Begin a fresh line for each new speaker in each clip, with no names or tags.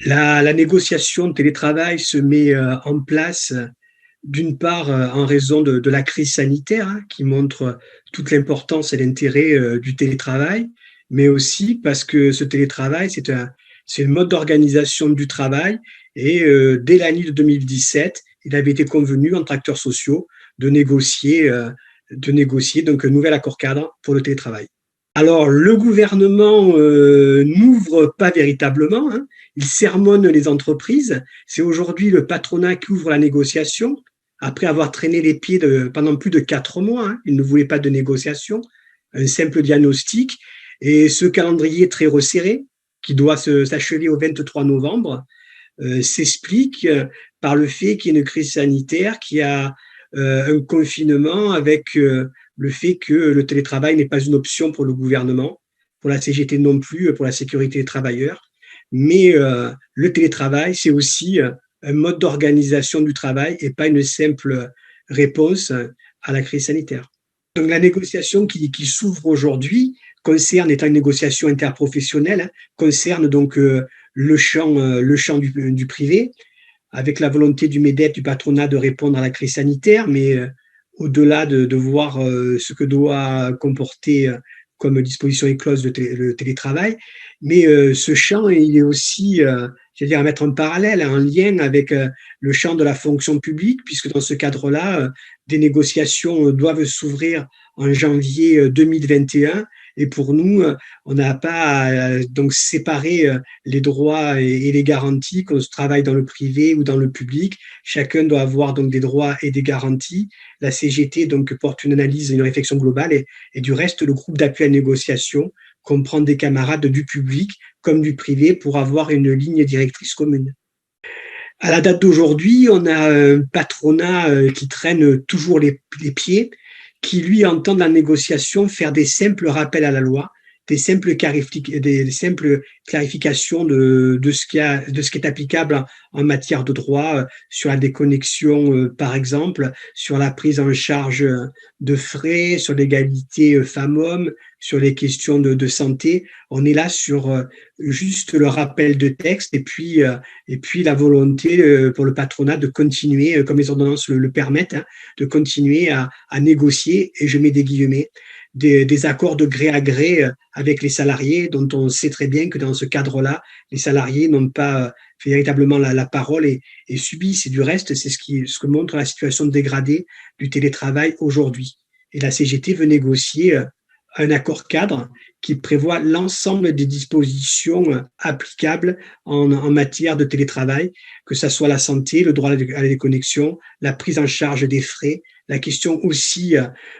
La négociation de télétravail se met en place d'une part en raison de la crise sanitaire, hein, qui montre toute l'importance et l'intérêt du télétravail, mais aussi parce que ce télétravail, c'est un mode d'organisation du travail et dès l'année de 2017, il avait été convenu entre acteurs sociaux de négocier donc un nouvel accord cadre pour le télétravail. Alors, le gouvernement n'ouvre pas véritablement, hein. Il sermonne les entreprises. C'est aujourd'hui le patronat qui ouvre la négociation, après avoir traîné les pieds pendant plus de 4 mois. Hein. Il ne voulait pas de négociation, un simple diagnostic. Et ce calendrier très resserré, qui doit s'achever au 23 novembre, s'explique par le fait qu'il y a une crise sanitaire, qu'il y a un confinement avec le fait que le télétravail n'est pas une option pour le gouvernement, pour la CGT non plus, pour la sécurité des travailleurs. Mais le télétravail, c'est aussi un mode d'organisation du travail et pas une simple réponse à la crise sanitaire. Donc la négociation qui s'ouvre aujourd'hui concerne, étant une négociation interprofessionnelle, hein, concerne donc le champ du privé, avec la volonté du MEDEF, du patronat, de répondre à la crise sanitaire, mais au-delà de voir ce que doit comporter comme disposition et clause le télétravail. Mais ce champ, il est aussi, à mettre en parallèle, en lien avec le champ de la fonction publique, puisque dans ce cadre-là, des négociations doivent s'ouvrir en janvier 2021. Et pour nous, on n'a pas à donc séparer les droits et les garanties, qu'on se travaille dans le privé ou dans le public. Chacun doit avoir donc des droits et des garanties. La CGT donc porte une analyse et une réflexion globale, et du reste, le groupe d'appui à la négociation comprend des camarades du public comme du privé pour avoir une ligne directrice commune. À la date d'aujourd'hui, on a un patronat qui traîne toujours les pieds, qui lui entend dans la négociation faire des simples rappels à la loi, des simples clarifications de ce qui est applicable en matière de droit, sur la déconnexion, par exemple, sur la prise en charge de frais, sur l'égalité femmes-hommes, sur les questions de santé. On est là sur juste le rappel de texte et puis la volonté pour le patronat de continuer, comme les ordonnances le permettent, hein, de continuer à négocier, et je mets des guillemets, des accords de gré à gré avec les salariés, dont on sait très bien que dans ce cadre-là, les salariés n'ont pas véritablement la parole et subissent. Et du reste, c'est ce que montre la situation dégradée du télétravail aujourd'hui. Et la CGT veut négocier un accord cadre qui prévoit l'ensemble des dispositions applicables en matière de télétravail, que ce soit la santé, le droit à la déconnexion, la prise en charge des frais, la question aussi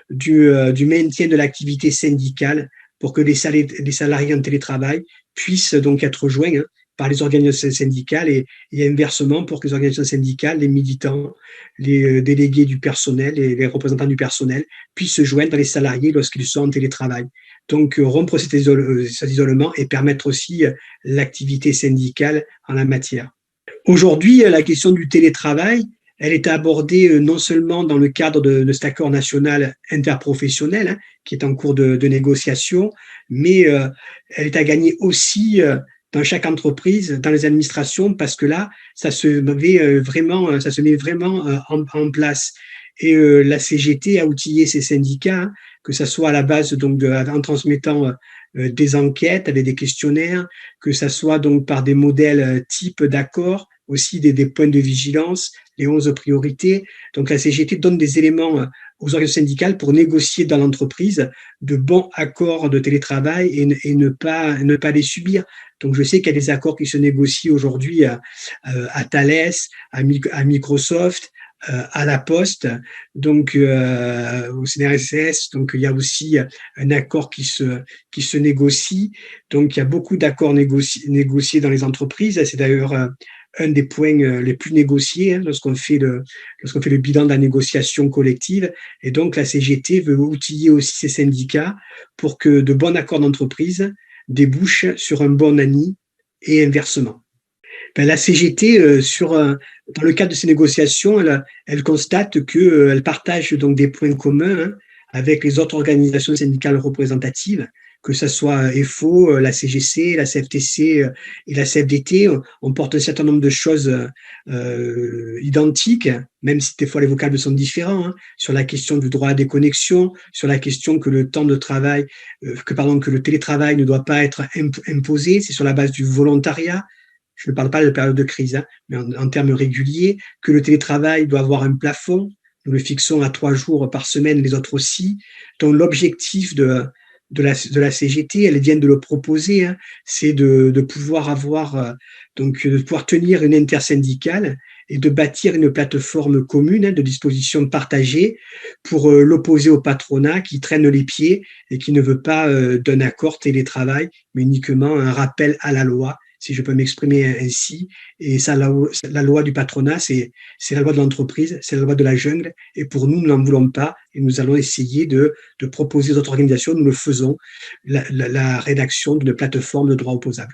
du maintien de l'activité syndicale pour que les salariés en télétravail puissent donc être joints, hein, par les organisations syndicales, et inversement pour que les organisations syndicales, les militants, les délégués du personnel et les représentants du personnel puissent se joindre les salariés lorsqu'ils sont en télétravail. Donc rompre cet isolement et permettre aussi l'activité syndicale en la matière. Aujourd'hui, la question du télétravail, elle est abordée non seulement dans le cadre de cet accord national interprofessionnel, hein, qui est en cours de négociation, mais elle est à gagner aussi dans chaque entreprise, dans les administrations, parce que là, ça se met vraiment en place. Et la CGT a outillé ses syndicats, hein, que ce soit à la base donc en transmettant des enquêtes avec des questionnaires, que ce soit donc par des modèles type d'accord, aussi des points de vigilance, les 11 priorités. Donc la CGT donne des éléments aux organisations syndicales pour négocier dans l'entreprise de bons accords de télétravail et ne pas les subir. Donc je sais qu'il y a des accords qui se négocient aujourd'hui à Thales, à Microsoft, à la Poste, donc au CNRS. Donc il y a aussi un accord qui se négocie. Donc il y a beaucoup d'accords négociés dans les entreprises. C'est d'ailleurs un des points les plus négociés, hein, lorsqu'on fait le bilan de la négociation collective. Et donc la CGT veut outiller aussi ses syndicats pour que de bons accords d'entreprise débouchent sur un bon ANI et inversement. La CGT, dans le cadre de ces négociations, elle constate qu'elle partage donc des points communs, hein, avec les autres organisations syndicales représentatives, que ça soit FO, la CGC, la CFTC, et la CFDT, on porte un certain nombre de choses, identiques, même si des fois les vocables sont différents, hein, sur la question du droit à la déconnexion, sur la question que le temps de travail, que le télétravail ne doit pas être imposé, c'est sur la base du volontariat. Je ne parle pas de période de crise, hein, mais en termes réguliers, que le télétravail doit avoir un plafond. Nous le fixons à 3 jours par semaine, les autres aussi. Donc l'objectif de la CGT, elle vient de le proposer, hein, c'est de pouvoir avoir, de pouvoir tenir une intersyndicale et de bâtir une plateforme commune, hein, de dispositions partagées pour l'opposer au patronat qui traîne les pieds et qui ne veut pas d'un accord télétravail, mais uniquement un rappel à la loi, si je peux m'exprimer ainsi. Et ça, la loi du patronat, c'est la loi de l'entreprise, c'est la loi de la jungle. Et pour nous, nous n'en voulons pas. Et nous allons essayer de proposer aux autres organisations, nous le faisons, la rédaction d'une plateforme de droit opposable.